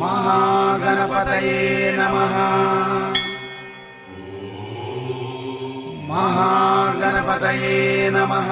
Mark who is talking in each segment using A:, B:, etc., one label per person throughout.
A: महागणपतये नमः। महागणपतये नमः।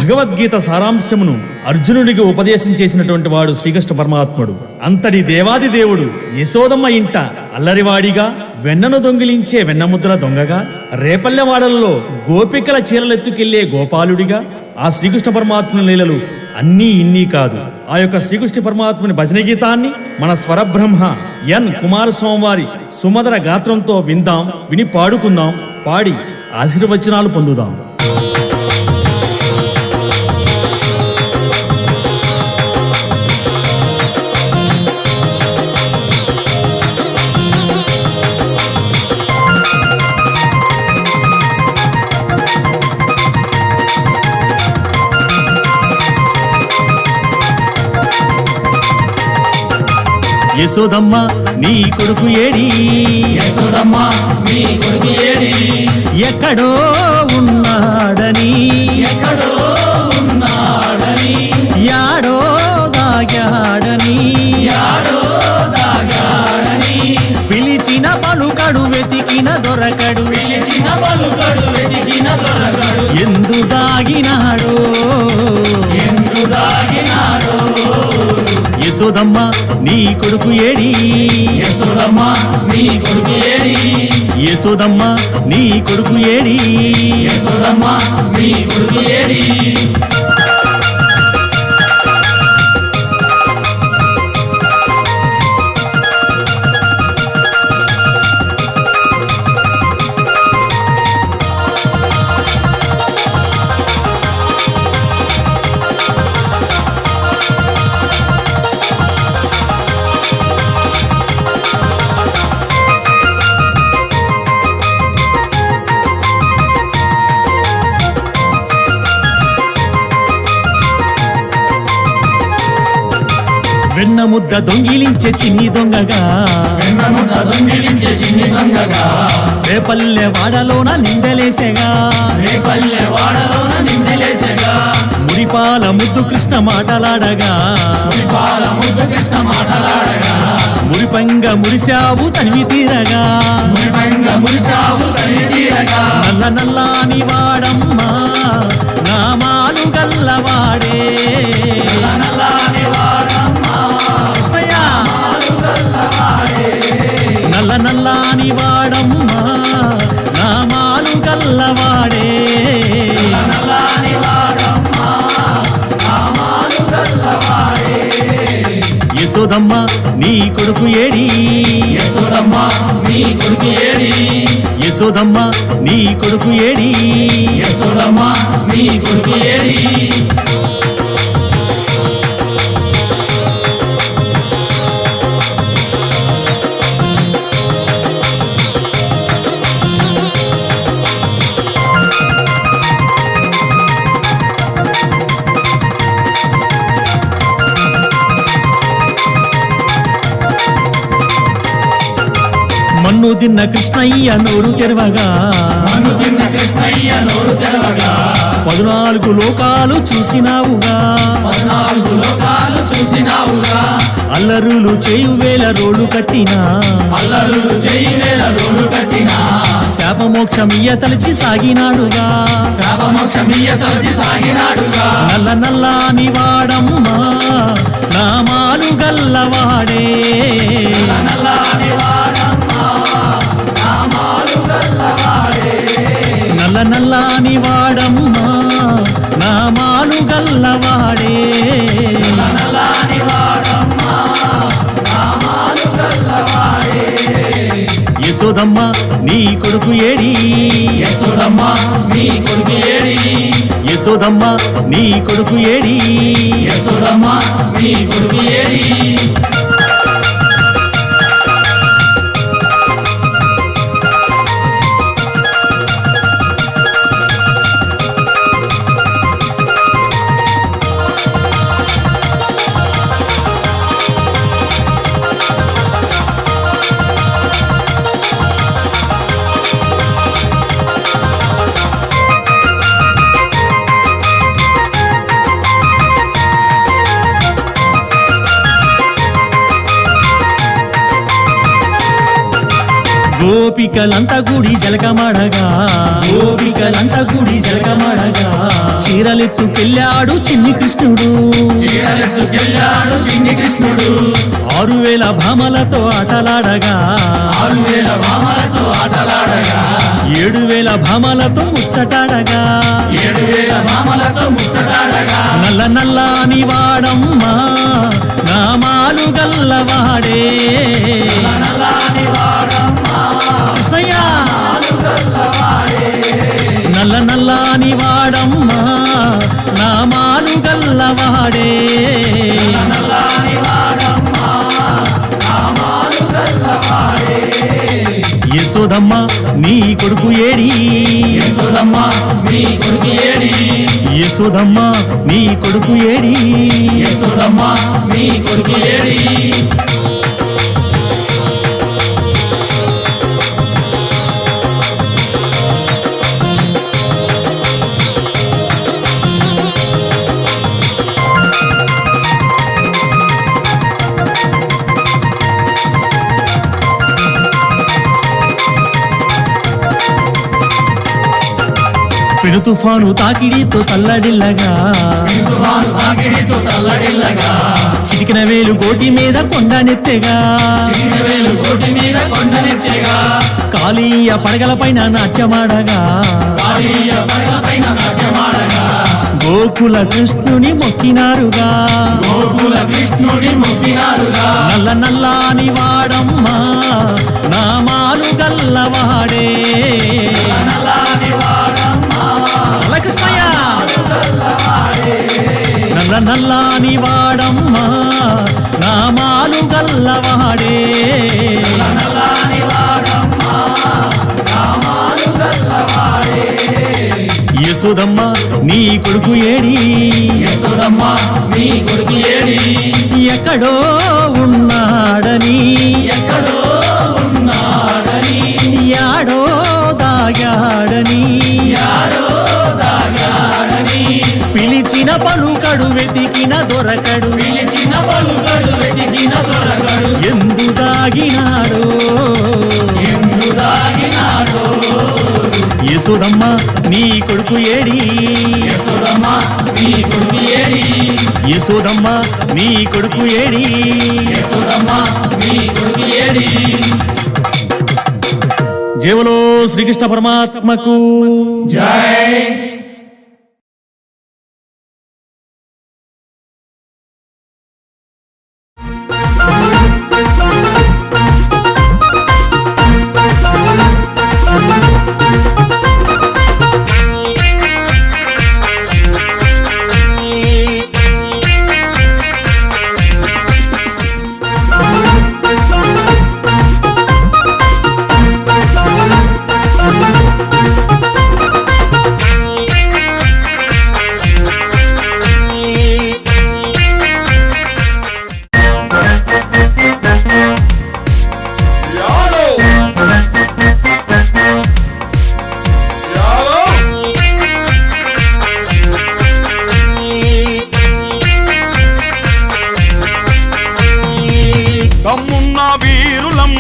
B: భగవద్గీత సారాంశమును అర్జునుడికి ఉపదేశం చేసినటువంటి వాడు శ్రీకృష్ణ పరమాత్ముడు. అంతటి దేవాది దేవుడు యశోదమ్మ ఇంట అల్లరివాడిగా, వెన్నను దొంగిలించే వెన్నముద్ర దొంగగా, రేపల్లెవాడలలో గోపికల చీరలెత్తుకెళ్లే గోపాలుడిగా ఆ శ్రీకృష్ణ పరమాత్ముని లీలలు అన్నీ ఇన్నీ కాదు. ఆ యొక్క శ్రీకృష్ణ పరమాత్ముని భజన గీతాన్ని మన స్వరబ్రహ్మ ఎన్ కుమారస్వామి వారి సుమధుర గాత్రంతో విందాం, విని పాడుకుందాం, పాడి ఆశీర్వచనాలు పొందుదాం. యశోదమ్మ నీ కొడుకు ఏడి,
C: యశోదమ్మ నీ కొడుకు ఏడి,
B: ఎక్కడో ఉన్నాడని,
C: ఎక్కడో ఉన్నాడని,
B: యాడో దాగాడని,
C: యాడో దాగాడని,
B: పిలిచిన పలుకడు వెతికిన దొరకడు,
C: పిలిచిన పలుకడు వెతికిన దొరకడు,
B: ఎందు దాగినాడో,
C: ఎందు దాగినాడో.
B: యశోదమ్మ నీ కొడుకు ఏడి,
C: యశోదమ్మ నీ కొడుకు ఏడి,
B: యశోదమ్మ నీ కొడుకు ఏడి,
C: యశోదమ్మ నీ కొడుకు ఏడి.
B: వెన్న ముద్ద దొంగిలించే చిన్ని దొంగగా,
C: వెన్నముద్ద దొంగిలించే చిన్ని దొంగగా,
B: రేపల్లె వాడలోన నిందలేసేగా,
C: రేపల్లె వాడలోన నిందలేసెగా,
B: మురిపాల ముద్దు కృష్ణ మాటలాడగా,
C: మురిపాల ముద్దు కృష్ణ మాటలాడగా,
B: మురిపంగ మురిశావు తనివి తీరగా,
C: మురిపంగ మురిశావు తల్లి తీరగా,
B: నల్ల నల్లాని వాడమ్మా నామాలు గల్లవాడే,
C: నల్లని వాడమ్మా
B: కృష్ణయ్య
C: గల్లవాడే,
B: నల్ల నల్లాని వాడమ్మా నామాలు గల్లవాడే,
C: నల్లని వాడమ్మా నామాలు గల్లవాడే.
B: యశోదమ్మ నీ కొడుకు ఏడి,
C: యశోదమ్మ నీ కొడుకు ఏడి,
B: యశోదమ్మ నీ కొడుకు ఏడి,
C: యశోదమ్మ నీ కొడుకు ఏడి.
B: మన్ను తిన్న కృష్ణయ్య నోరు తెరవగా,
C: మన్ను తిన్న కృష్ణయ్య నోరు తెరవగా,
B: 14 లోకాలు చూసినావుగా,
C: 14 లోకాలు చూసినావుగా,
B: అల్లరులు చేయు వేల రోడ్లు కట్టినా,
C: అల్లరులు చేయి వేల రోడ్లు కట్టినా,
B: శాపమోక్షమియ్య తలచి సాగినాడుగా,
C: శాపమోక్షమియ్య తలచి సాగినాడుగా,
B: నల్ల నల్లాని వాడమ్మా నామాలు గల్లవాడే,
C: నల్లని వాడమ్మా నామాలు గల్లవాడే,
B: నల్ల నల్లాని వాడమ్మా నామాలు గల్లవాడే,
C: నల్లని వాడమ్మా నామాలు గల్లవాడే.
B: యశోదమ్మ నీ కొడుకు ఏడి,
C: యశోదమ్మ నీ కొడుకు ఏడి,
B: యశోదమ్మ నీ కొడుకు ఏడి,
C: యశోదమ్మ నీ కొడుకు ఏడి.
B: గోపికలంతా గుడి జలకమడగా గోపికలంతా గుడి జలకమడగా చీరలెత్తుకెళ్ళాడు చిన్ని కృష్ణుడు
C: చీరలెత్తుకెళ్ళాడు చిన్ని కృష్ణుడు
B: 6000 భామలతో ఆటలాడగా
C: 6000 భామలతో ఆటలాడగా
B: 7000 భామలతో ముచ్చటాడగా
C: 7000 భామలతో ముచ్చటాడగా
B: నల్ల నల్లని వాడమ్మా నామాలు గల్లవాడే
C: నల్లని వాడమ్మా
B: కృష్ణయ్య
C: గల్లవాడే
B: నల్ల నల్లని వాడమ్మా నామాలు గల్లవాడే
C: నల్లని వాడమ్మా నామాలు గల్లవాడే
B: యశోదమ్మ నీ కొడుకు ఏడి
C: యశోదమ్మ మీ కొడుకు ఏడి
B: యశోదమ్మ నీ కొడుకు ఏడి
C: యశోదమ్మ మీ కొడుకు ఏడి
B: పెను తుఫాను తాకిడితో తల్లడిల్లగా
C: తుఫాను తాకిడితో తల్లడిల్లగా
B: చిటికిన వేలు గోటి మీద కొండనెత్తెగా
C: చిన్న వేలు కోటి మీద కొండనెత్తెగా
B: కాళీయ పడగల పైన నాట్యమాడగా
C: కాళీయ పడగలపైన నాట్యమాడగా
B: గోకుల కృష్ణుని మొక్కినారుగా
C: గోకుల కృష్ణుడి మొక్కినారుగా
B: నల్ల నల్లాని వాడమ్మా నామాలు గల్లవాడే
C: నల్లని వాడమ్మా
B: నల్ల కృష్ణయ్య నల్ల నల్లాని వాడమ్మా నామాలు గల్లవాడే
C: నల్లని వాడమ్మా నామాలు గల్లవాడే
B: యశోదమ్మ నీ కొడుకు ఏడి
C: యశోదమ్మ మీ కొడుకు ఏడి
B: ఎక్కడో ఉన్నాడని
C: ఎక్కడో ఉన్నాడని
B: యాడో దాగాడని
C: యాడో దాగాడని
B: పిలిచిన పలుకడు వెతికిన దొరకడు
C: పిలిచిన పలుకడు వెతికిన దొరకడు
B: ఎందు దాగినాడో
C: ఎందు దాగినాడో
B: యశోదమ్మ నీ కొడుకు ఏడి
C: యశోదమ్మ మీ కొడుకు ఏడి
B: యశోదమ్మ నీ కొడుకు ఏడి
C: యశోదమ్మ మీ కొడుకు ఏడి
B: జేవలో శ్రీకృష్ణ పరమాత్మకు
C: జై
A: యాలో యాలో దమ్మున్న వీరులం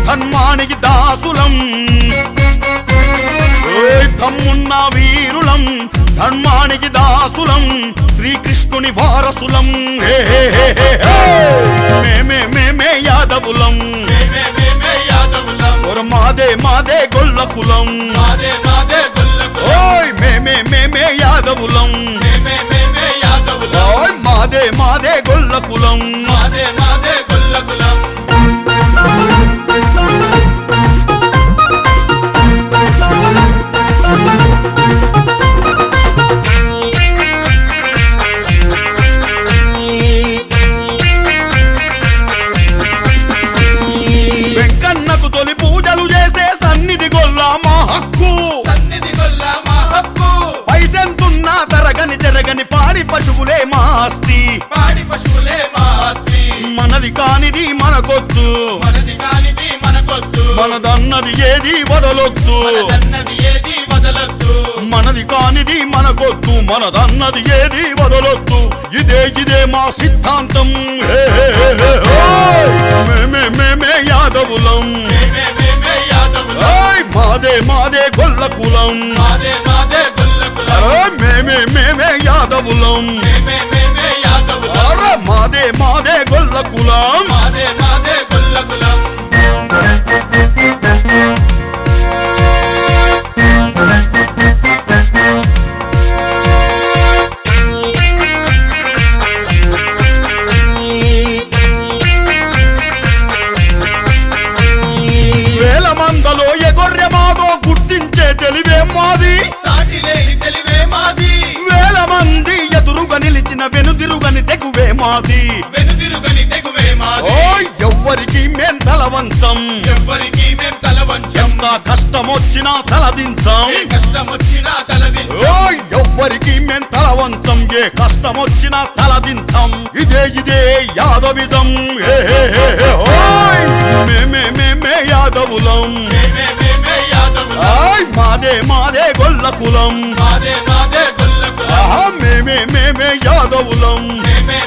A: ధర్మానికి దాసులం ఓయ్ దమ్మున్న వీరులం ధర్మానికి దాసులం శ్రీకృష్ణుని వారసులం హే హే హే హే హే. మేమే యాదవులం ఒర మాదే మాదే గొల్లకులం ఓయ్ మేమే యాదవులం ఓయ్ మాదే మాదే గొల్లకులం వెంకన్నకు తొలి పూజలు చేసే సన్నిధి గొల్ల మా హక్కు పైసెంతున్నా తరగని చెరగని పాడి పశువులే మా ఆస్తి మనది కానిది మనకొద్దు మనదన్నది ఏది వదలొద్దు మనది కానిది మనకొద్దు మనదన్నది ఏది వదలొద్దు ఇదే మా సిద్ధాంతం హే హే హే హే. మేమే యాద యాదవులం
C: మేమే యాదవులం
A: అరే మాదే మాదే గొల్ల కులం
C: మాదే గొల్ల కులం
A: వేల మందలో ఎగొర్రె మాదో గుర్తించే తెలివే మాది
C: సాటి లేని తెలివే మాది
A: వేల మంది ఎదురుగా నిలిచిన వెనుదిరుగని తెగువే మాది
C: వెనుదిరుగని తెగువే మాది
A: ఓయ్ ఎవ్వరికి మేం తలవంచం
C: ఎవ్వరికి మేం తల వంచం
A: ఎంత కష్టమొచ్చినా తలదించం
C: ఏ కష్టం వచ్చినా తలదించం
A: ఓయ్ ఎవ్వరికి మేం తలవంచం ఏ కష్టమొచ్చినా తలదించం ఇదే యాదవిజం హే హే హే హే ఓయ్ మేమే యాదవులం
C: మేమే యాదవులం
A: ఆయ్ మాదే గొల్ల కులం
C: మాదే గొల్ల కులం
A: ఆహా మేమే యాదవులం
C: మేమే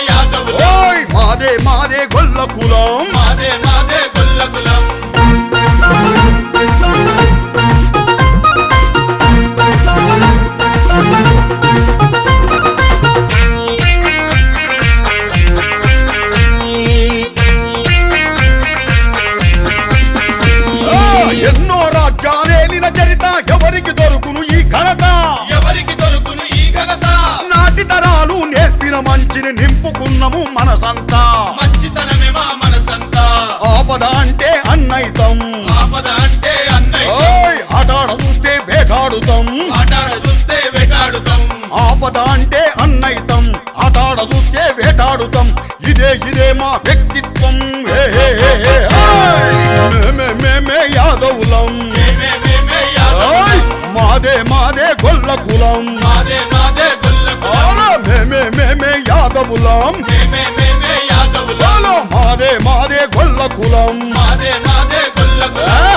C: యాదవులం
A: ఓయ్ మాదే గొల్ల కులం
C: మాదే గొల్ల కులం
A: ఎన్నో రాజ్యాలేలిన చరిత ఎవరికి దొరుకును ఈ ఘనత
C: ఎవరికి దొరుకును ఈ ఘనత
A: నాటి తరాలు నేర్పిన మంచిని నింపుకున్నము మనసంతా
C: మంచితనమే మా మనసంతా
A: ఆపద అంటే అన్నైతం
C: ఆపద అంటే అన్నయ్య
A: ఓయ్ ఆటాడ చూస్తే వేటాడుతాం
C: ఆటాడ చూస్తే వేటాడుతాం
A: ఆపద అంటే అన్నైతం ఆటాడ చూస్తే వేటాడుతాం ఇదే మా వ్యక్తిత్వం హే హే హే హే ఆయ్ మేమే యాదవులం
C: మేమే
A: ఆయ్
C: యాదవులం
A: మాదే గొల్ల కులం
C: మాదే గొల్ల కులం
A: ఆరా మేమే యాదవులం
C: మేమే యాదవులం
A: ఆలో మాదే గొల్ల కులం
C: మాదే గొల్ల కులం
A: ఆ!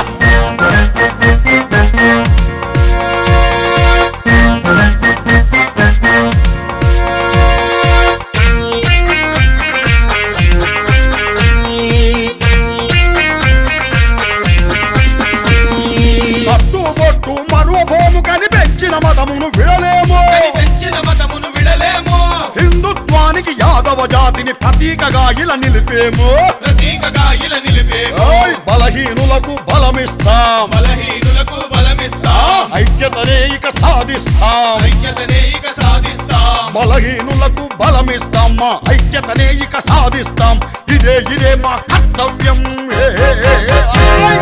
A: కట్టుబొట్టు మరువబోము కని పెంచిన మతమును విడలేము
C: కని పెంచిన మతమును విడలేము
A: హిందుత్వానికి యాదవ జాతిని ప్రతీకగా ఇలా నిలిపేము
C: ప్రతీకగా ఇలా నిలిపేము
A: ఓయ్ బలహీనులకు బలమిస్తాం
C: బలహీనులకు బలమిస్తాం
A: ఐక్యతనే ఇక సాధిస్తాం
C: ఐక్యతనే ఇక సాధిస్తాం
A: బలహీనులకు బలమిస్తాం మా ఐక్యతనే ఇక సాధిస్తాం ఇదే మా కర్తవ్యం హే హే హే హే. ఆయ్!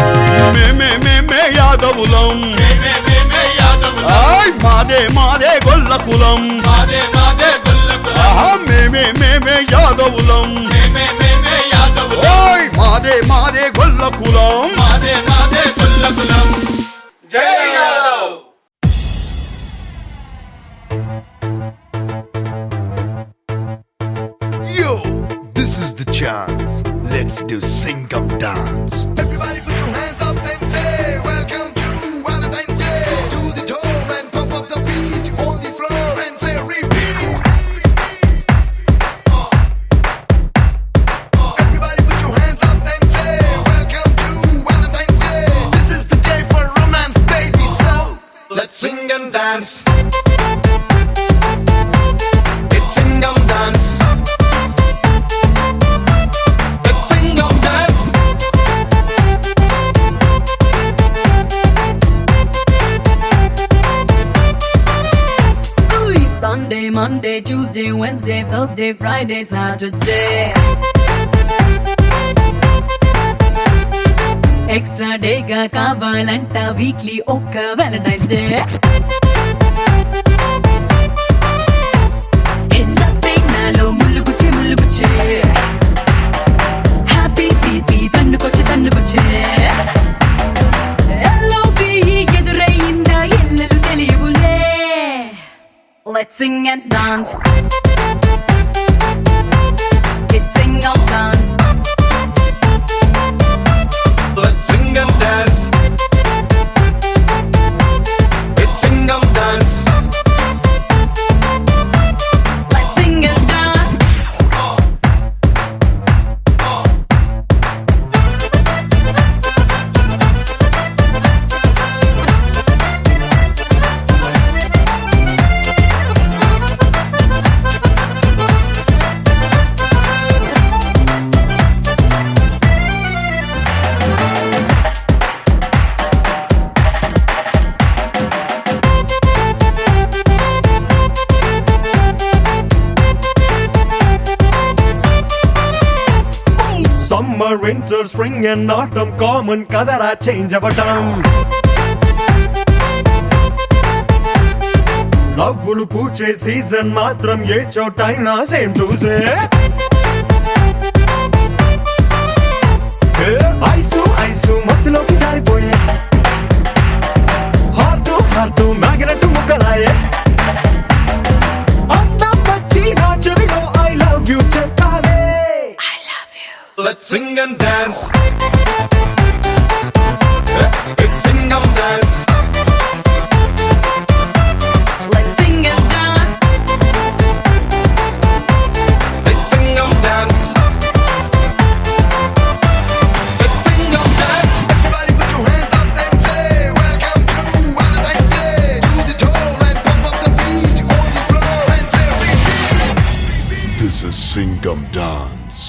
A: మేమే యాదవులం
C: మేమే యాదవులం
A: ఆయ్ మాదే గొల్ల కులం
C: మాదే గొల్ల కులం
A: ఆహా మేమే యాదవులం
C: మేమే యాదవులం
A: ఓయ్ మాదే గొల్ల కులం
C: మాదే గొల్ల కులం జై Yadav
D: Yo, this is the chance. Let's do Singam dance. Everybody put your hands up and say, welcome to Valentine's Day. To the door and pump up the beat on the floor and say repeat. Everybody put your hands up and say, welcome to Valentine's Day. This is the day for romance, baby. So let's sing and dance. It's Singam dance. Let's Singam dance.
E: Sunday, Monday, Tuesday, Wednesday, Thursday, Friday, Saturday. Extra day ga kavalanta weekly okka Valentine's Day. Hella nalo mulluguche happy baby tannukoche LOV edurayinda ellaru teliyuvule. Let's sing and dance. It's Singam dance.
D: Let's sing and dance. It's Singam dance.
E: Let's sing and dance.
F: Summer winter spring and autumn common కదరా change అవ్వటం. నవ్వులు పూచే season మాత్రం ఏ చోటైనా same to say. Ice ice మత్తులోకి జారిపోయే heart heart magnet ముక్కలాయే. అందం వచ్చి నా చెవిలో ఐ లవ్ యూ చెప్పాలే.
D: Let's sing and dance. It's Singam Dance.
E: Let's sing and dance.
D: It's Singam Dance. It's Singam Dance. Everybody put your hands up and say, welcome to Valentine's Day. Do the toe and pump up the beat on the floor and say repeat. This is Singam Dance.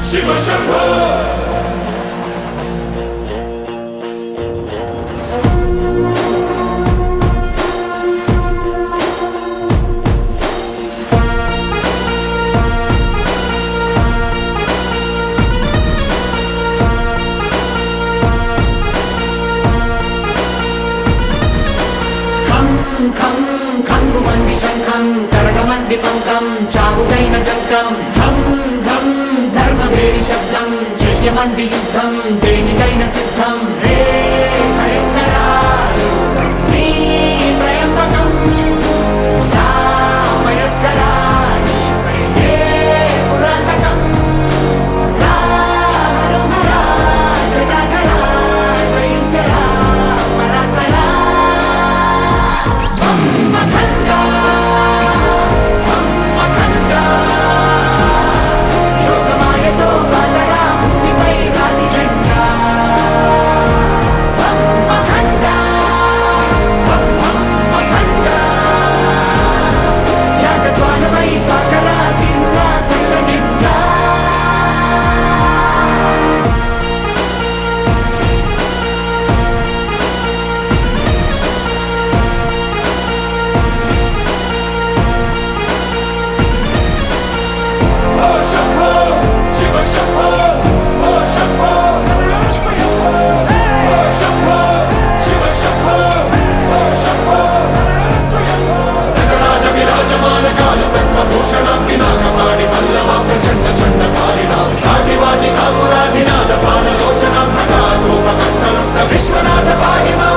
C: Shiva Shambho.
G: ఖం ఖంగుమంది శంఖం కడగమంది పంకం చావుకైన జంకం ధం ధం ధర్మవేరి శబ్దం చెయ్యమంది యుద్ధం దేనికైన సిద్ధం. హే భయంకరా నీ త్రయంబకం రామయస్కరా నీ సైనే పురాతకం రా హరం హరా జటాధరా జయించరా పరాత్పరా. Khanda, Khanda, Yogamaya Bagara, Bhumi Pai Rati Janda. Khanda, Khanda, Jaga Jwala Pai Bagara, Dinula Khanda Ninda.
C: Shiva Shambho, oh Shambho, oh Shambho, Shiva Shambho, oh Shambho, Nagaraja Virajamana Kala Sarva Bhushanam Pinakapani Pallava Prachanda Chanda Dharinam Kati Vati Kapuradhinada Pala Lochanam Nagagopa Kantalutta Vishwanatha Pahima.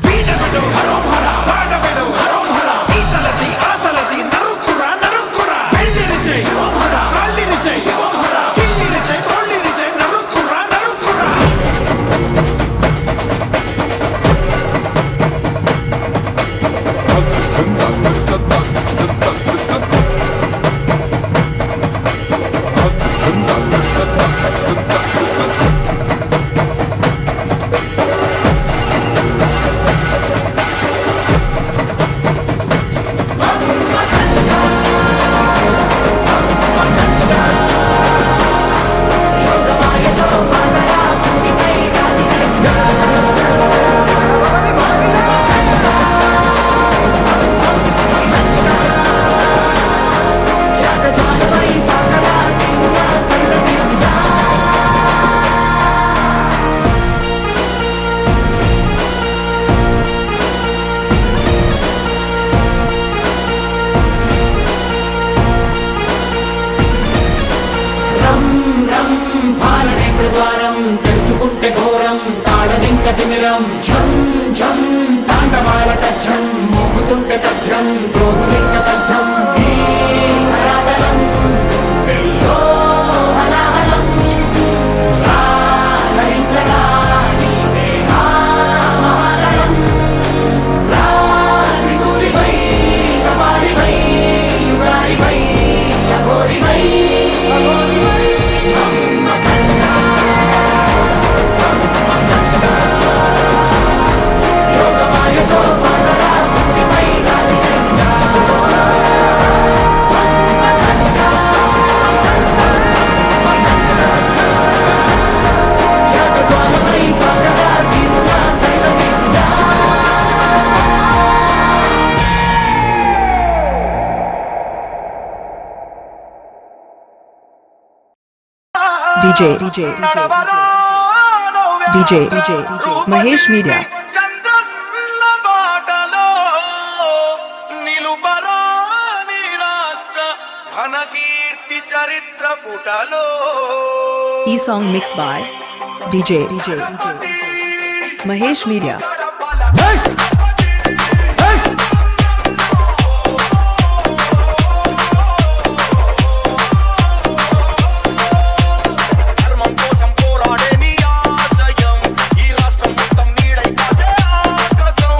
C: వీడవడు హరోం హర వాడవడు హరోం హర ఈతలది ఆతలది నరుక్కురా నరుక్కురా వెళ్ళిరిచే శివం హర కాళ్ళిరిచే శివం హర కిల్లిరిచే తోళ్ళిరిచే నరుక్కురా నరుక్కురా. తిమిరం ఝం ఝం తాండవాల తజ్జం మోగుతుంటే తథ్యం గోరులింక తథ్యం ఈ కరాటలం పిల్లో హలాహలం
H: DJ Mahesh Media.
C: Chandranna బాటలో నిలుపరా నీ రాష్ట్ర ఘనకీర్తి చరిత్ర పుటలో
H: E-song mixed by DJ Mahesh Media.
C: ధర్మం కోసం పోరాడే నీ ఆశయం ఈ రాష్ట్రం మొత్తం నీడై కాచే ఆకాశం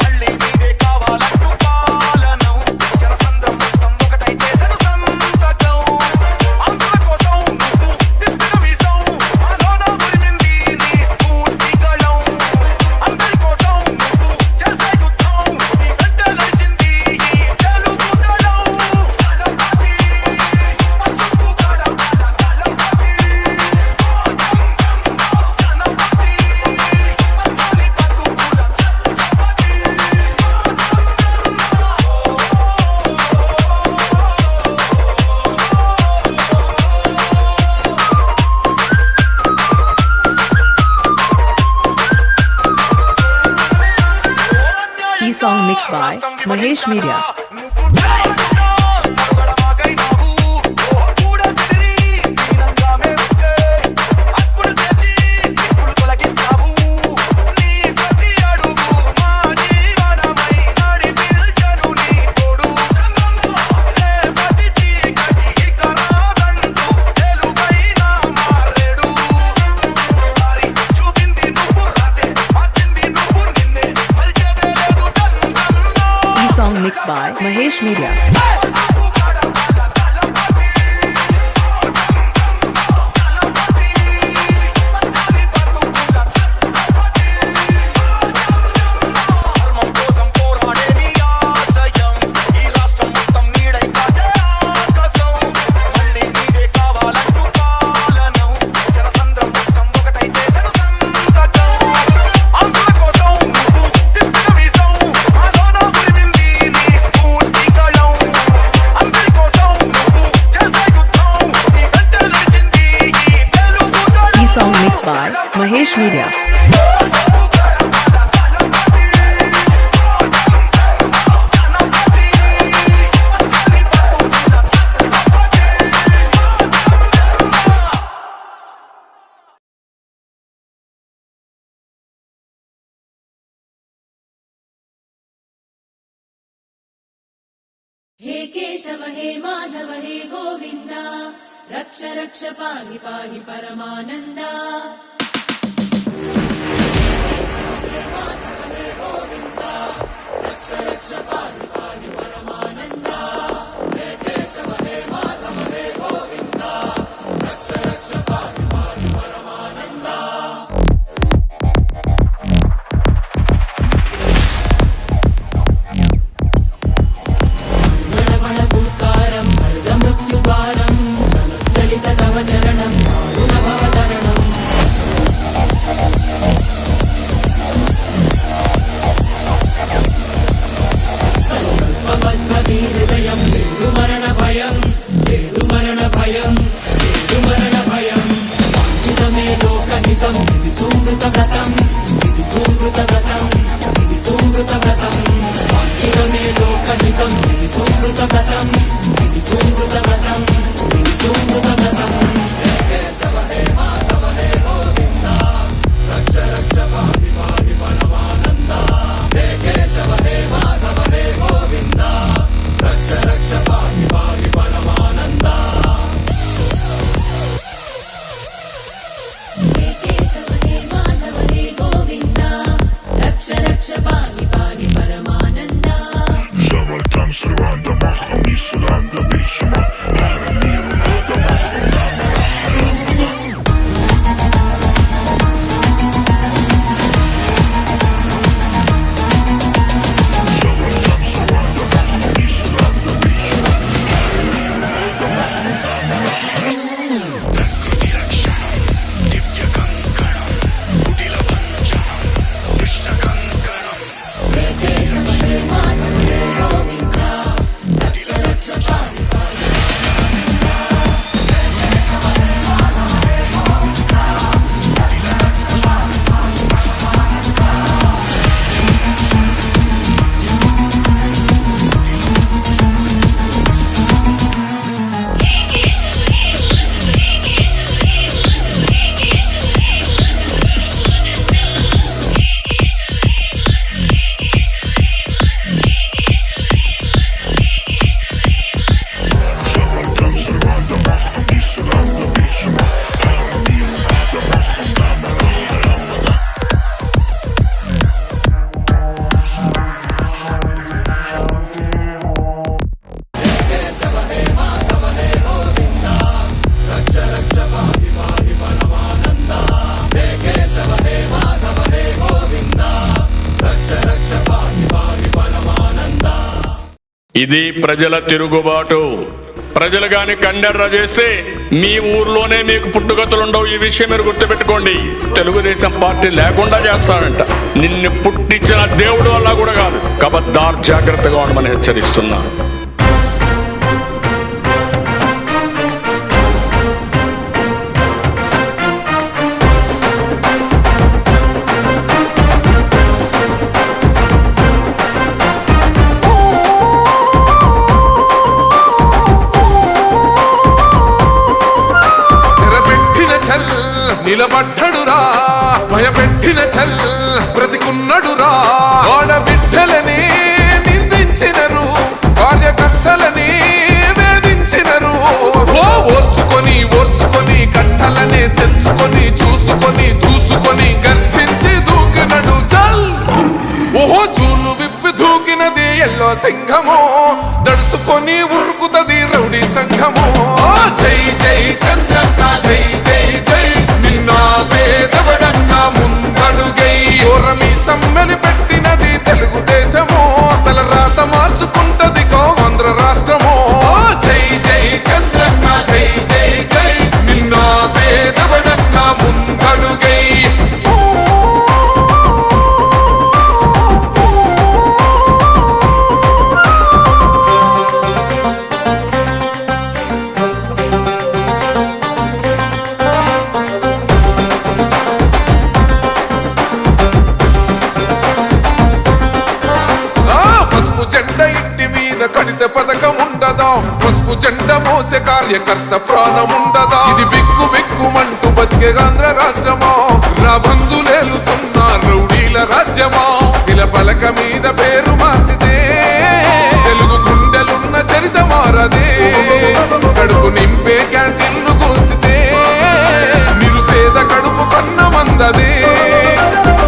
C: మళ్ళీ నీదే కావాలంటూ పాలనం జనసంద్రం మొత్తం ఒకటై చేసెను సంతకం ఆంధ్రుల కోసం నువ్వు తిప్పిన వీసం ఆలోన ఉరిమింది నీ స్ఫూర్తి గళం అందరి కోసం నువ్వు చేసే యుద్ధం నీ వెంట నడిచింది ఈ తెలుగు దళం
H: E-song mixed by Mahesh Media. E-song mixed by Mahesh Media.
C: ధర్మం కోసం పోరాడే నీ ఆశయం ఈ రాష్ట్రం మొత్తం నీడై కాచే ఆకాశం మళ్ళీ నీదే కావాలంటూ పాలనం జనసంద్రం మొత్తం ఒకటై చేసెను సంతకం ఆంధ్రుల కోసం నువ్వు తిప్పిన వీసం ఆలోన ఉరిమింది నీ స్ఫూర్తి గళం అందరి కోసం నువ్వు చేసే యుద్ధం నీ వెంట నడిచింది ఈ తెలుగు దళం
H: E-song mixed by Mahesh Media.
G: हे केशव हे माधव हे गोविन्द रक्ष रक्ष पाहि पाहि परमानन्दा चलित तव चरणं गुणभवतरणम् संकल्प
I: ఇది ప్రజల తిరుగుబాటు. ప్రజలు గాని కండెర్ర చేస్తే మీ ఊర్లోనే మీకు పుట్టుగతులుండవు. ఈ విషయం మీరు గుర్తుపెట్టుకోండి. తెలుగుదేశం పార్టీ లేకుండా చేస్తాడంట. నిన్ను పుట్టించిన దేవుడు వల్ల కూడా కాదు. కబద్దార్, జాగ్రత్తగా ఉండమని హెచ్చరిస్తున్నా.
C: నిలబడ్డడురా భయపెట్టిన చల్ బ్రతికున్నడురా. ఆడబిడ్డలని నిందించినరు, కార్యకర్తలని వేధించినరు. ఓర్చుకొని ఓర్చుకొని కట్టలనే తెంచుకొని చూసుకొని దూసుకొని గర్జించి దూకినడు చల్. ఓహో చూలు విప్పి దూకినది ఎల్లో సింహము, దడుసుకొని ఉరుకుతది రౌడీ సంఘము. జై జై చంద్రన్న జై జై జై, నిన్న పేదవడన్న ముందడుగై. ఓరమి సమ్మెలి పెట్టినది తెలుగుదేశము, తల రాత మార్చుకుంటది ఆంధ్ర రాష్ట్రము. జై జై చంద్రన్న జై జై జై, నిన్న పేదవడన్న ముందడుగై. కడిత పథకం ఉండదా, పసుపు జెండ మోసే కార్యకర్త ప్రాణముండదా. ఇది బిక్కు బిక్కుమంటూ బతికే ఆంధ్ర రాష్ట్రమా, రాబందులేలుతున్న రౌడీల రాజ్యమా. శిల పలక మీద పేరు మార్చితే తెలుగు గుండెలున్న చరిత మారదే. కడుపు నింపే క్యాంటీన్ను కూల్చితే నిరుపేద కడుపు కన్న మందదే.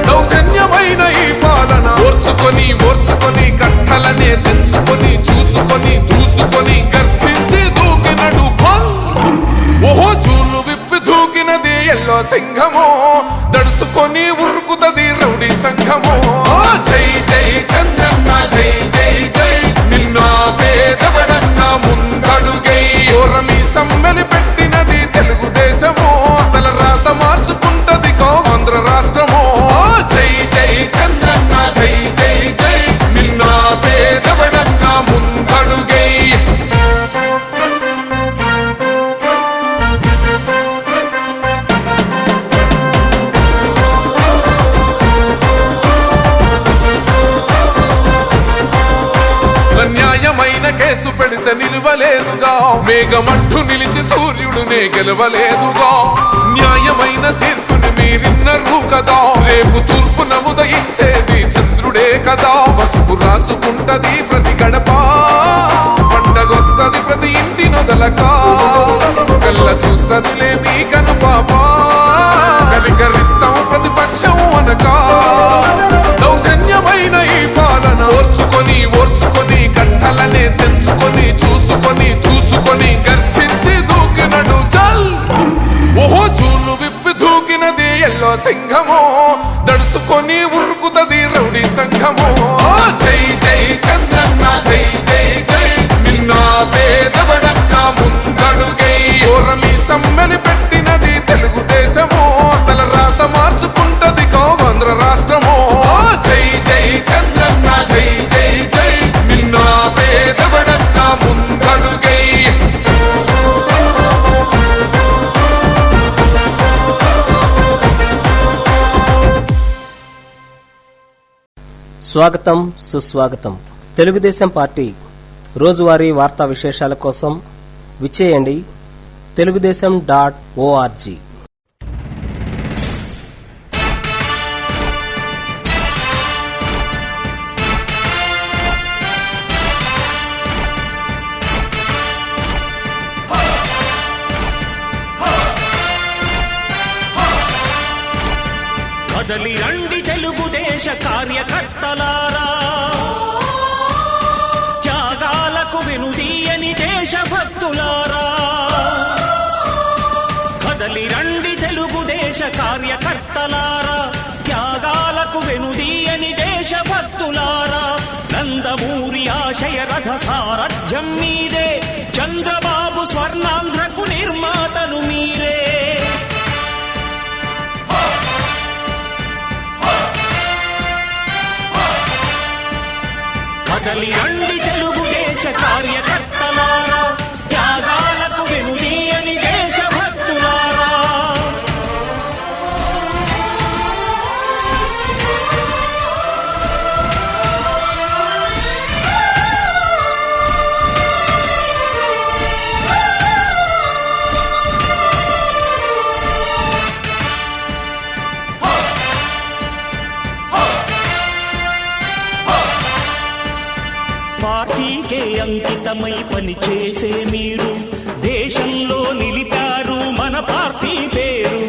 C: దౌర్జన్యమైన ఈ పాలన ఓర్చుకొని ఓర్చుకొని కట్టలనే తెంచుకొని చూసుకొని దూసుకొని గర్జించి దూకినడు భల్. ఓహో చూలు విప్పి దూకినది ఎల్లో సింహము, దడుసుకొని ఉరుకుతది రౌడీ సంఘము. జై జై చంద్రన్న జై జై జై, నిన్న పేదవడన్న ముందడుగై. ఓరమి సమ్మెలి పెట్టినది తెలుగుదేశము, తల రాత మార్చుకుంటది ఆంధ్ర రాష్ట్రము. జై జై చంద్రన్న జై జై జై, నిన్న పేదవడన్న ముందడుగై. న్యాయమైన కేసు పెడితే నిలవలేదుగా, మేఘమట్టు నిలిచి సూర్యుడునే గెలవలేదుగా. న్యాయమైన తీర్పుని మీరిన్నరు కదా, రేపు తూర్పున ఉదయించేది చంద్రుడే కదా. పసుపు రాసుకుంటది ప్రతి గడప, పండగొస్తది ప్రతి ఇంటి నొదలక. కళ్ళ చూస్తదిలే మీ కను పాప, కలికరిస్తాం ప్రతిపక్షం అనక. దౌర్జన్యమైన ఈ పాలన ఓర్చుకొని ఓర్చుకొని కట్టలనే తెంచుకొని చూసుకొని దూసుకొని గర్జించి దూకినడు చల్. ఓహో చూలు విప్పి దూకినది ఎల్లో సింహము, దడుసుకొని ఉరుకుతది రౌడీ సంఘము. జై జై చంద్రన్న జై జై జై, నిన్న పేదవడన్న ముందడుగై. ఓరమి సమ్మెలి పెట్టినది తెలుగుదేశము, తల రాత మార్చుకుంటది ఆంధ్ర రాష్ట్రము. జై జై చంద్రన్న జై జై జై, నిన్న పేదవడన్న ముందడుగై.
J: స్వాగతం సుస్వాగతం. తెలుగుదేశం పార్టీ రోజువారీ వార్తా విశేషాల కోసం విచ్చేయండి తెలుగుదేశం.org.
C: కదలి రండి తెలుగుదేశ కార్యకర్తలారా, త్యాగాలకు వెనుదీయని దేశభక్తులారా. కదలి రండి తెలుగుదేశ కార్యకర్తలారా, త్యాగాలకు వెనుదీయని దేశభక్తులారా. నందమూరి ఆశయ రథ సారథ్యం మీదే, చంద్రబాబు స్వర్ణాంధ్రకు నిర్మాతలు మీరే. కదలి రండి తెలుగుదేశ కార్యకర్తలారా, త్యాగాలకు వెనుదీయని దేశభక్తులారా. పార్టీకే అంకితమై పనిచేసే మీరు దేశంలో నిలిపారు మన పార్టీ పేరు.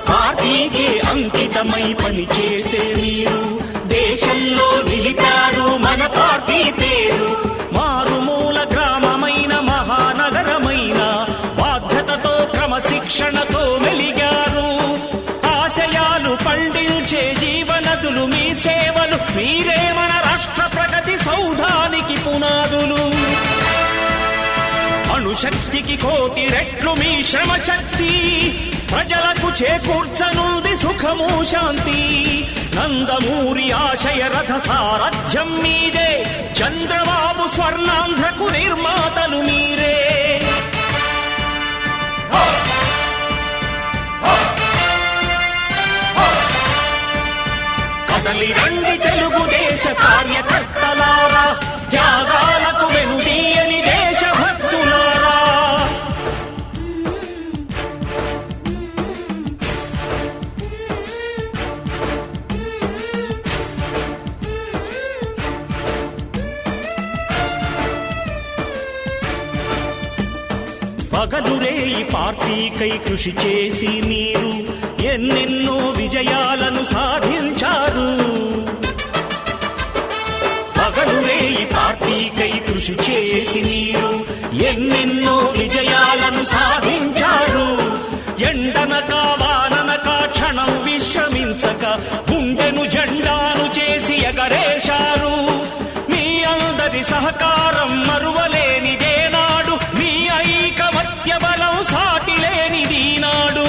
C: పార్టీకే అంకితమై పనిచేసే మీరు దేశంలో నిలిపారు మన పార్టీ పేరు. మారుమూల గ్రామమైన మహానగరమైన బాధ్యతతో క్రమశిక్షణతో మెలిగారు. ఆశయాలు పండించే జీవనదులు మీ సేవలు, మీరే మన రాష్ట్ర ప్రగతి సౌధానికి పునాదులు. అణుశక్తికి కోటి రెట్లు మీ శ్రమ శక్తి, ప్రజలకు చేకూర్చనుంది సుఖము శాంతి. నందమూరి ఆశయ రథ సారథ్యం మీదే, చంద్రబాబు స్వర్ణాంధ్రకు నిర్మాతలు మీరే. కదలి రండి తెలుగుదేశ కార్యకర్తలారా, త్యాగాలకు వెనుదీయని దేశభక్తులారా. పగలురే ఈ పార్టీకై కృషి చేసి మీరు ఎన్నెన్నో విజయాలను సాధించారు. పగలురే ఈ పార్టీకై కృషి చేసి మీరు ఎన్నెన్నో విజయాలను సాధించారు. ఎండనక వాననక క్షణం విశ్రమించక గుండెను జెండాను చేసి ఎగరేశారు. మీ అందరి సహకారం మరువలేనిదే నాడు, మీ ఐకమత్య బలం సాటిలేనిది నాడు.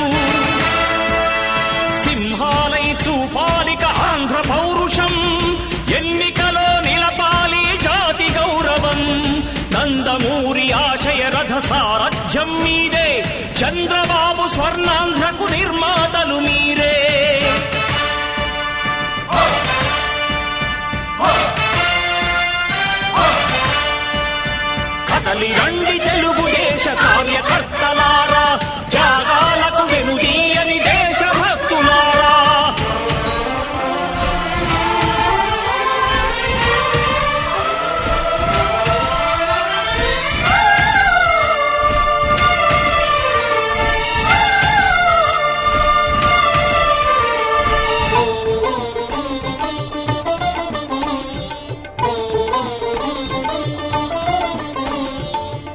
C: సింహాలై చూపాలిక ఆంధ్ర పౌరుషం, ఎన్నికలో నిలపాలి జాతి గౌరవం. నందమూరి ఆశయ రథ సారథ్యం మీదే, చంద్రబాబు స్వర్ణాంధ్రకు నిర్మాతలు మీరే. కదలి రండి తెలుగుదేశ కార్యకర్తలారా, త్యాగాలకు వెనుదీయని దేశభక్తులారా.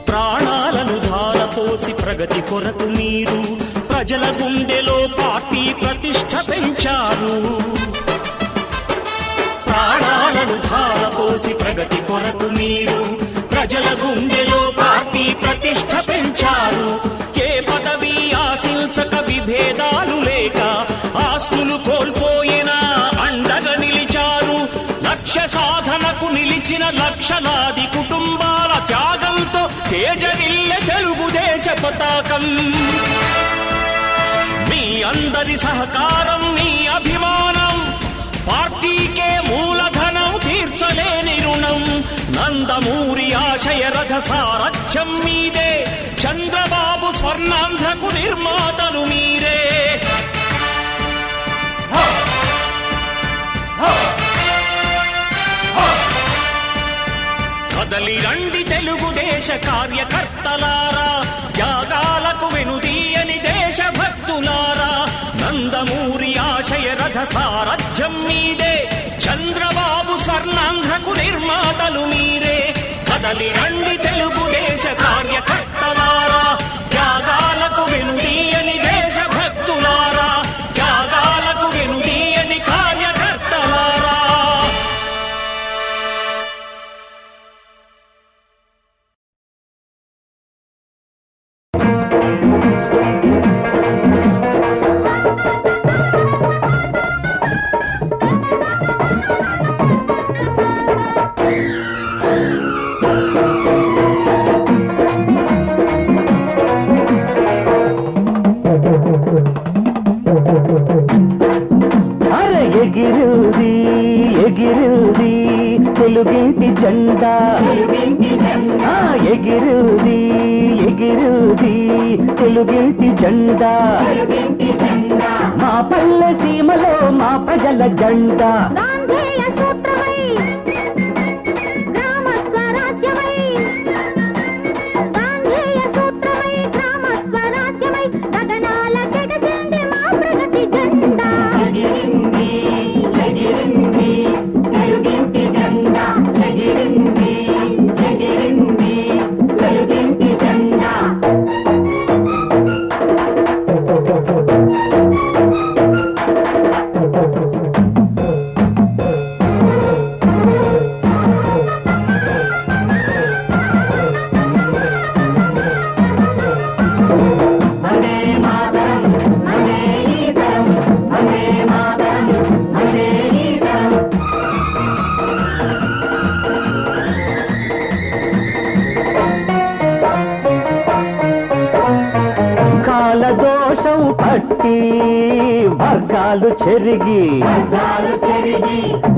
C: ప్రాణాలను ధారపోసి ప్రగతి కొరకు మీరు ప్రజల గుండెలో పార్టీ ప్రతిష్ఠ పెంచారు. ప్రాణాలను ధారపోసి ప్రగతి కొరకు మీరు ప్రజల గుండెలో పార్టీ ప్రతిష్ఠ పెంచారు. ఏ పదవి ఆశించక విభేదాలు లేక ఆస్తులు కోల్పోయినా అండగా నిలిచారు. లక్ష్య సాధనకు నిలిచిన లక్షలాది కుటుంబాల త్యాగంతో తేజరిల్లె తెలుగుదేశ పతాకం. మీ అందరి సహకారం, మీ అభిమానం పార్టీకే మూలధనం, తీర్చలేని రుణం. నందమూరి ఆశయ రథ సారథ్యం మీదే, చంద్రబాబు స్వర్ణాంధ్రకు నిర్మాతలు మీరే. కదలి రండి తెలుగుదేశ కార్యకర్తలారా, త్యాగాలకు వెనుదీయని దేశభక్తులారా. నందమూరి సారథ్యం మీదే, చంద్రబాబు స్వర్ణాంధ్రకు నిర్మాతలు మీరే. కదలి రండి తెలుగుదేశ కార్యకర్తలారా, త్యాగాలకు వెనుదీయని దేశభక్తులారా, త్యాగాలకు వెనుదీయని కార్యకర్తలారా.
F: అరే ఎగిరుది ఎగిరుది తెలుగింటి జెండా, ఎగిరుది ఎగిరుది తెలుగింటి జెండా, మా పల్లె సీమలో మా ప్రజల జెండా. దోషం పట్టి వర్గాలు చెరిగి,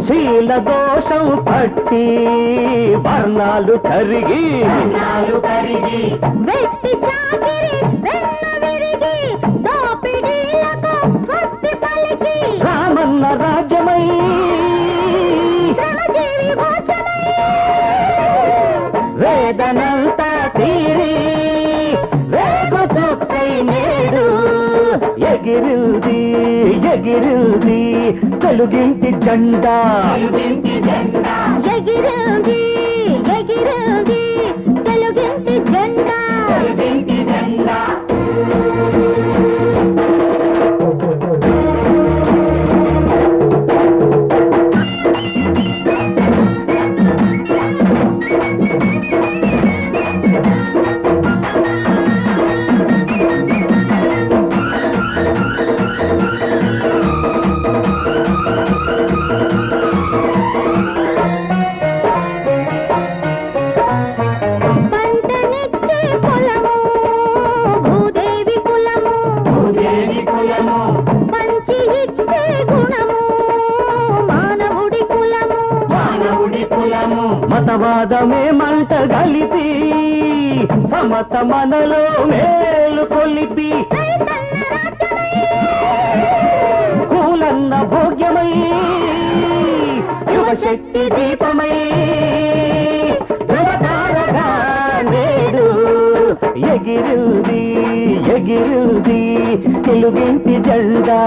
F: శీల దోషం పట్టి వర్ణాలు కరిగి,
K: వ్యక్తి చాకిరి వెన్నవిరిగి, దోపిడీలకు స్వస్తి పలికి,
F: రామన్న రాజ్యమై
K: శ్రమజీవి భోజనై,
F: వేదనంతా తీరి వేగు చుక్కై నేడు ఎగిరుది ఎగిరుది తెలుగింటి జెండా,
K: ఎగిరుది ఎగిరుది తెలుగింటి జెండా. పంటనిచ్చే పొలము భూదేవి కులము, పంచి ఇచ్చే గుణము మానవుడి కులము,
F: మతవాదమే మంట గలిపి సమత మనలో మేలు కొలిపి, కూలన్న భోగ్యమై యువశక్తి దీపమై ధృవతారగా నేడు ఎగిరుది ఎగిరుది తెలుగింటి జెండా,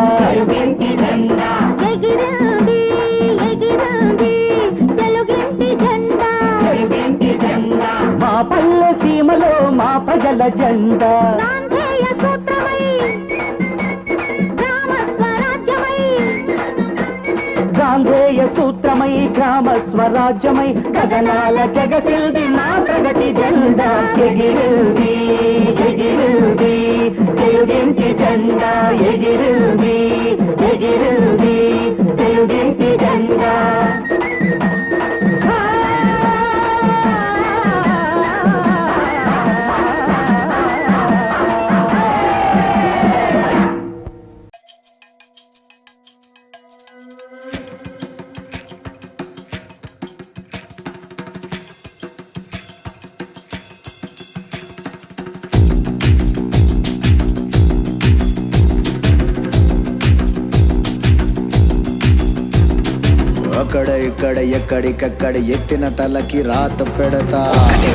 K: ఎగిరుది ఎగిరుది తెలుగింటి జెండా.
F: మా పల్లె సీమలో మా ప్రజల జెండా,
K: గాంధేయ సూత్రమై గ్రామ స్వరాజ్యమై,
F: గాంధేయ సూత్రమై గ్రామ స్వరాజ్యమై గగనాల జగసిల్ది నా ప్రగతి జెండా, ఎగిరుది ఎగిరుది తెలుగింటి జెండా, ఎగిరుది ఎగిరుది తెలుగింటి జెండా.
L: అక్కడ ఇక్కడ ఎక్కడికక్కడ ఎత్తిన తలకి రాత పెడతా,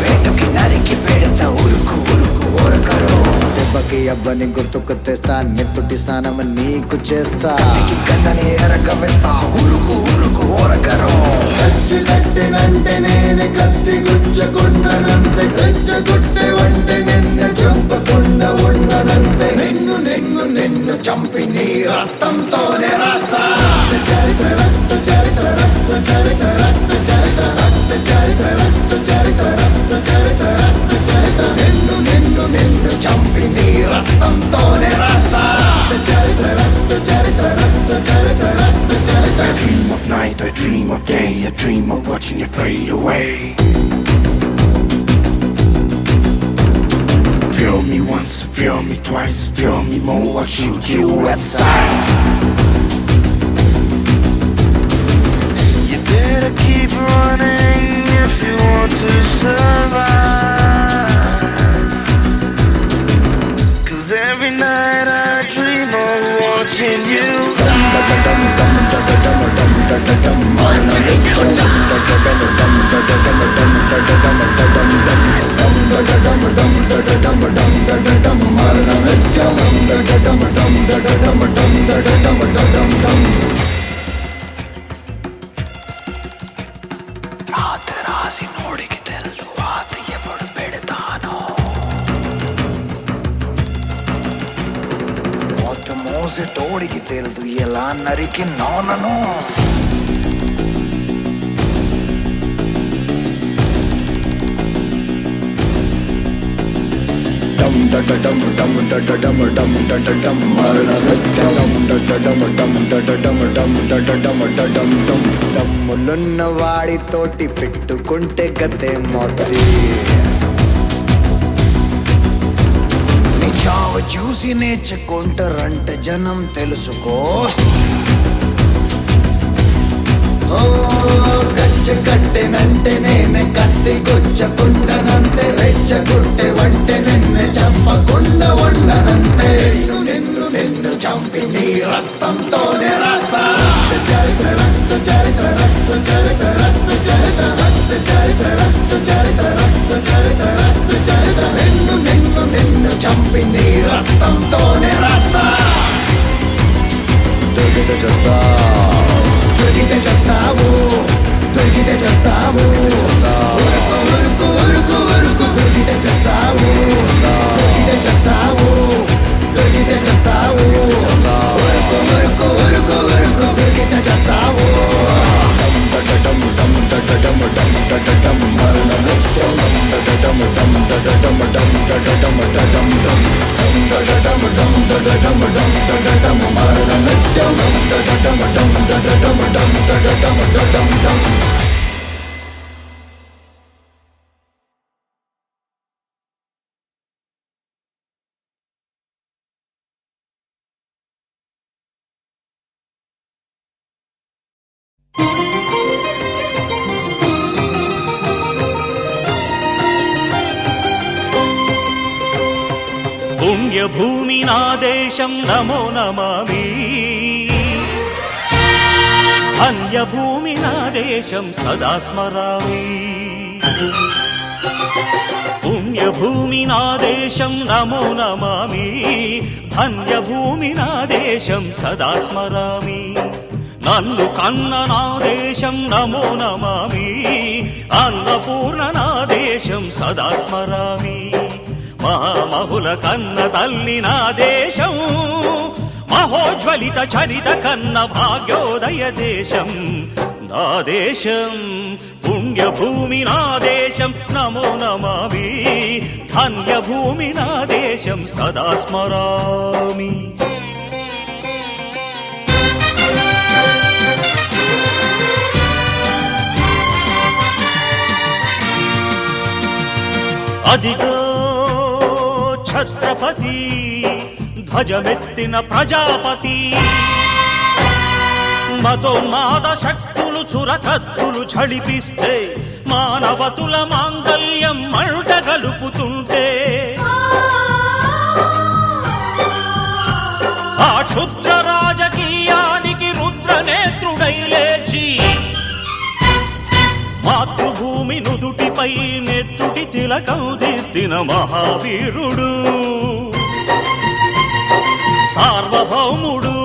L: వేటుకి నరికి పెడతా ఉరుకు ఉరుకు ఊరకరు, దెబ్బకి అబ్బని గుర్తుకు తెస్తా, నెత్తుటి స్నానం నీకు చేస్తా, కన్నని ఎరక వేస్తా, ఊరుకు ఊరుకు ఓరకరు. కచ్చి కట్టినంటే నేను కత్తి గుచ్చకుండనంతే, రెచ్చగొట్టే వంటే నిన్ను చంపకుండా ఉండనంతే, నిన్ను నిన్ను నిన్ను చంపి నీ రక్తంతోనే రాస్తా. చరిత్ర రక్త చరిత్ర రక్త చరిత్ర రక్త చరిత్ర రక్త చరిత్ర రక్త చరిత్ర రక్త చరిత్ర రక్త చరిత్ర, నిన్ను నిన్ను నిన్ను చంపి నీ రక్తంతోనే రాస్తా. చరిత్ర రక్త చరిత్ర రక్త చరిత్ర రక్త చరిత్ర.
C: I dream of night, I dream of day, I dream of watching you fade away. Feel me once, feel me twice, feel me more, I'll shoot you at sight. You better keep running if you want to survive, 'cause every night I dream of watching you రాత్రి రాసి నోడికి తెలుసు వాత ఎప్పుడు పెడతాను, మొత్తం మోసే తోడికి తెలుసు ఎలా నరికి నోనను. దమ్ములున్న వాడితోటి పెట్టుకుంటే గతే మొత్తి, నీ చావు చూసి నేర్చుకుంటారంట జనం తెలుసుకో. గచ్చ కట్టెనంటే నేనే కత్తి గుచ్చకుండనంతే, రెచ్చగొట్టే వంటే నిన్నే చంపకుండా ఉండనంతే, నిన్ను నిన్ను నిన్ను చంపి నీ రక్తంతోనే రాస్తా. చరిత్ర రక్త చరిత్ర రక్త చరిత్ర రక్త చరిత్ర రక్త చరిత్ర రక్త చరిత్ర రక్త చరిత్ర రక్త చరిత్ర, నిన్ను నిన్ను నిన్ను చంపి నీ రక్తంతోనే రాస్తా. దొరికితే చేస్తావు, దొరికితే చేస్తావు, దొరికితే చేస్తావు, ఉరుకు ఉరుకు ఉరుకు ఉరుకు దొరికితే చేస్తావు, దొరికితే చేస్తావు, దొరికితే చేస్తావు, ఉరుకు ఉరుకు ఉరుకు ఉరుకు దొరికితే చేస్తావు.
A: పుణ్యభూమి నా దేశం నమో నమామి, ధన్యభూమి నా దేశం సదా స్మరామి. పుణ్యభూమి నా దేశం నమో నమామి, ధన్యభూమి నా దేశం సదా స్మరామి. నన్ను కన్న నా దేశం నమో నమామి, అన్నపూర్ణ నా దేశం సదా స్మరామి. మహామహుల కన్న తల్లి నా దేశం, మహోజ్వలిత చరిత కన్న భాగ్యోదయ దేశం నా దేశం. పుణ్యభూమి నా దేశం నమో నమామి, ధన్యభూమి నా దేశం సదా స్మరామి. అదిగో ఛత్రపతి ధ్వజమెత్తిన ప్రజాపతి, మతోన్మాద శక్తులు చురకత్తులు ఝళిపిస్తే, మానవతుల మాంగల్యం మంట గలుపుతుంటే, ఆ క్షుద్ర రాజకీయానికి రుద్రనేత్రుడై లేచి, మాతృభూమి నుదుటిపై నెత్తుటి తిలకం దిద్దిన మహావీరుడు. సార్వభౌముడు.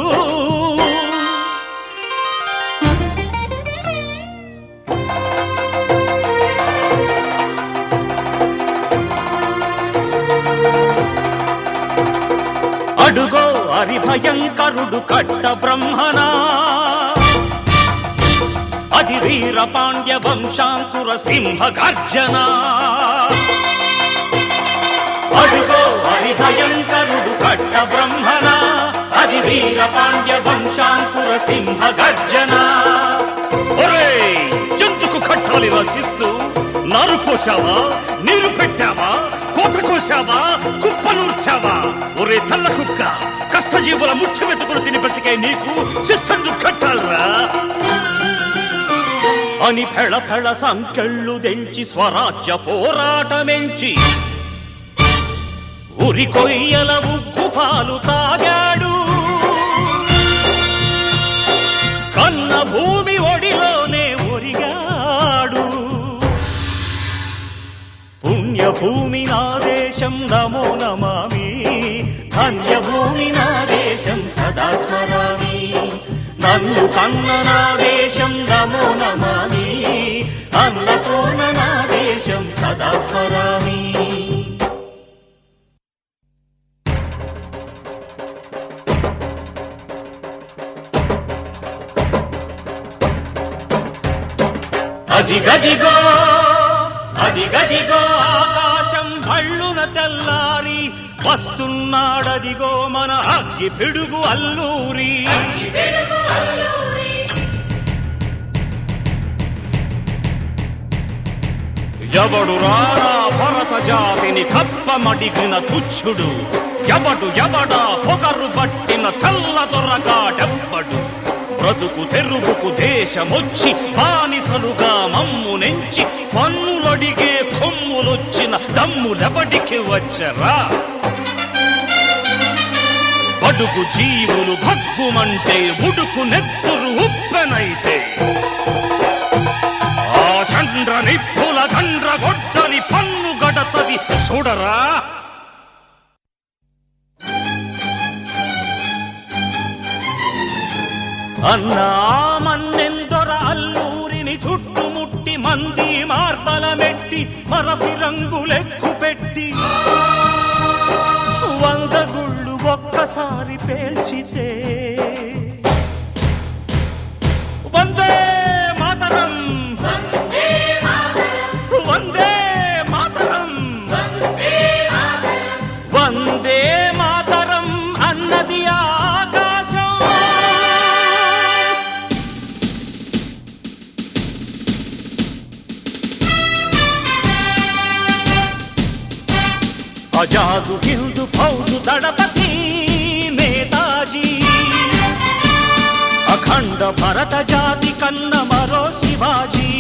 A: అడుగో హరిభయంకరుడు కట్ట బ్రహ్మనా, అది వీర పాండ్య వంశాంకుర సింహ గర్జన. అడుగో హరిభయంకరుడు కట్ట బ్రహ్మనా, అది వీర పాండ్య వంశాంకుర సింహ గర్జన. ఒరే జంతుకు కట్టాలి రచిస్తూ నారు పోసావా, నీరు పెట్టావా, కోత కోసావా, కుప్పనూర్చావా? ఒరే తల్ల కుక్క, కష్టజీవుల ముఖ్య వెతుకులు తిని బ్రతికే నీకు శిస్తందు కట్టాలరా అని ఫెళ ఫెళ సంకెళ్ళు దెంచి స్వరాజ్య పోరాటమెంచి ఉరి కొయ్యల ఉగ్గు పాలు తాగాడు. కన్న భూమి ఒడిలోనే ఒరిగాడు. పుణ్యభూమి నా దేశం నమో నమామి, ధన్యభూమి నా దేశం సదా స్మరామి. నన్ను కన్న నా దేశం నమో నమామి, అన్నపూర్ణ నా దేశం సదా స్మరామి. అదిగదిగో అదిగదిగో ఆకాశం భళ్ళున తెల్లారి వస్తున్నాడదిగో మన అగ్గి పిడుగు అల్లూరి. ఎవడు రారా భరత జాతిని కప్పమడిగిన తుచ్చుడు, ఎవడా పొగరు పట్టిన చల్ల దొరగాడెవ్వడు. బ్రతుకు తెరువుకు దేశమొచ్చి బానిసలుగా మమ్ము నెంచి పన్నులడిగే కొమ్ములొచ్చిన దమ్ములెవడికి వచ్చరా? బడుగు జీవులు భగ్గుమంటే ఉడుకు నెత్తురు ఉప్పెనైతే ఆ చంద్ర నిప్పుల గండ్ర గొడ్డలి పన్ను గడతది చూడరా. అన్నా మన్నెందొర అల్లూరిని చుట్టుముట్టి మంది మార్బలమెట్టి మరఫి రంగులెక్కు పెట్టి 100 గుళ్ళు ఒక్కసారి పేల్చితే వందే మాతరం వందే మాతరం వందే మాతరం అన్నది ఆకాశం. ఆజాదు హిందూ ఫౌజు దళపతి నేతాజీ, అఖండ భరత జాతి కన్న మరో శివాజీ.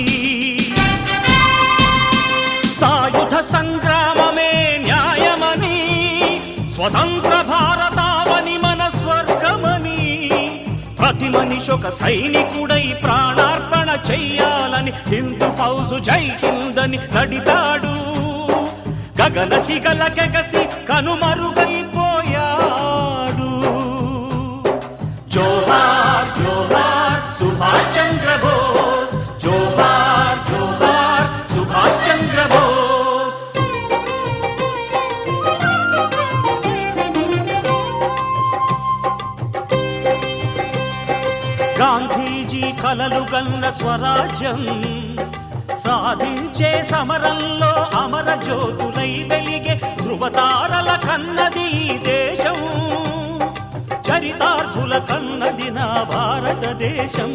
A: సాయుధ సంగ్రామమే న్యాయమని, స్వతంత్ర భారతావని మన స్వర్గమని, ప్రతి మనిషొక సైనికుడై ప్రాణార్పణ చెయ్యాలని హిందూ ఫౌజు జై హిందని నడిపాడు. గగన సిగల కెగసి కనుమరుగైపోయాడు. జోహార్ జోహార్ సుభాష్ చంద్ర బోస్, జోహార్ జోహార్ సుభాష్ చంద్ర బోస్. గాంధీజీ కలలు గన్న స్వరాజ్యం సాధించే సమరంలో అమర జ్యోతులై వెలిగే ధృవతారల కన్నది ఈ దేశం. చరితార్థుల కన్నది నా భారతదేశం.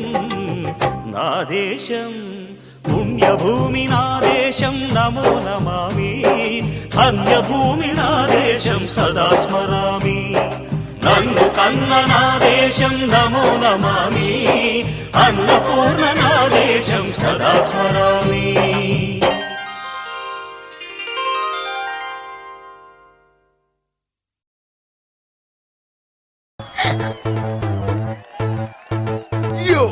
A: నా దేశం పుణ్యభూమి నా దేశం నమో నమామి, ధన్యభూమి నా దేశం సదా స్మరామి. నన్ను కన్న నా దేశం నమో నమామి, అన్నపూర్ణ నా దేశం సదా స్మరామి.
D: Yo,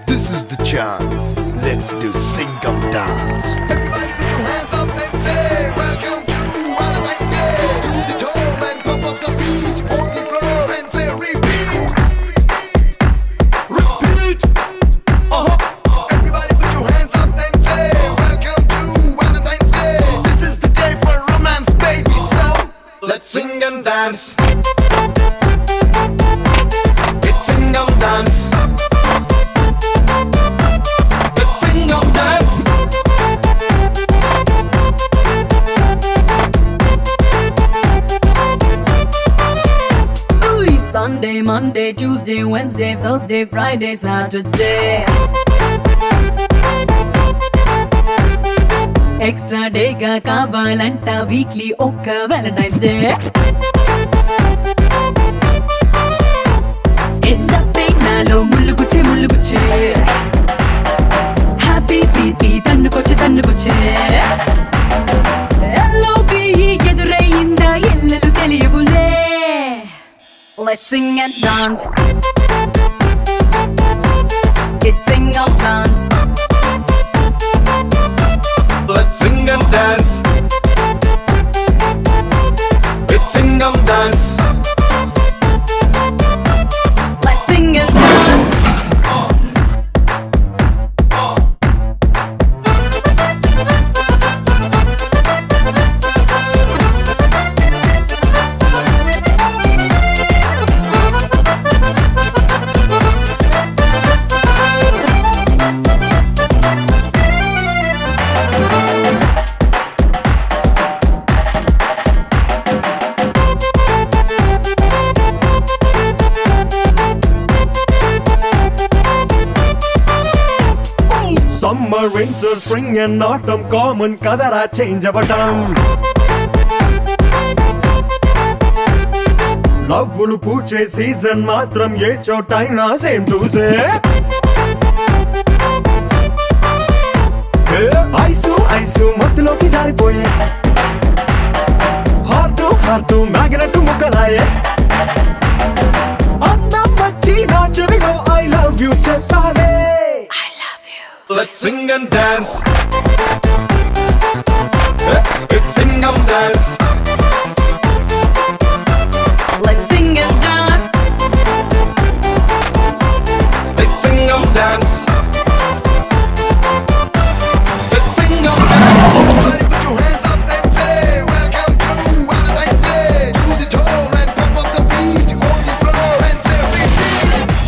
D: this is the chance. Let's do Singam dance. Everybody put your hands up and say, welcome to Valentine's Day. Do the dome and pump up the beat on the floor and say, Let's sing and dance. It's Singham dance. Let's Singham dance.
E: Ooh, Sunday, Monday, Tuesday, Wednesday, Thursday, Friday, Saturday. Extra డేగా కావాలంట weekly ఒక్క Valentine's day. నాలో ముళ్ళుగుచ్చే ముళ్ళుగుచ్చే happy PP తన్నుకొచ్చే ఎల్లోకి ఎదురయ్యిందా ఎల్లలు తెలియవులే. Let's sing and dance. It's Singham dance.
D: Let's sing and dance. It's Singham dance.
E: Let's sing and dance.
F: Summer winter spring and autumn common కదరా change అవ్వటం. లవ్వులు పూచే సీజన్ మాత్రం ఏ చోటైనా same to same. Ice ice మత్తులోకి జారిపోయే heart magnet ముక్కలాయే. అందం వచ్చి నా చెవిలో ఐ లవ్ యూ చెప్పాలే.
D: Let's sing and dance. It's Singham dance.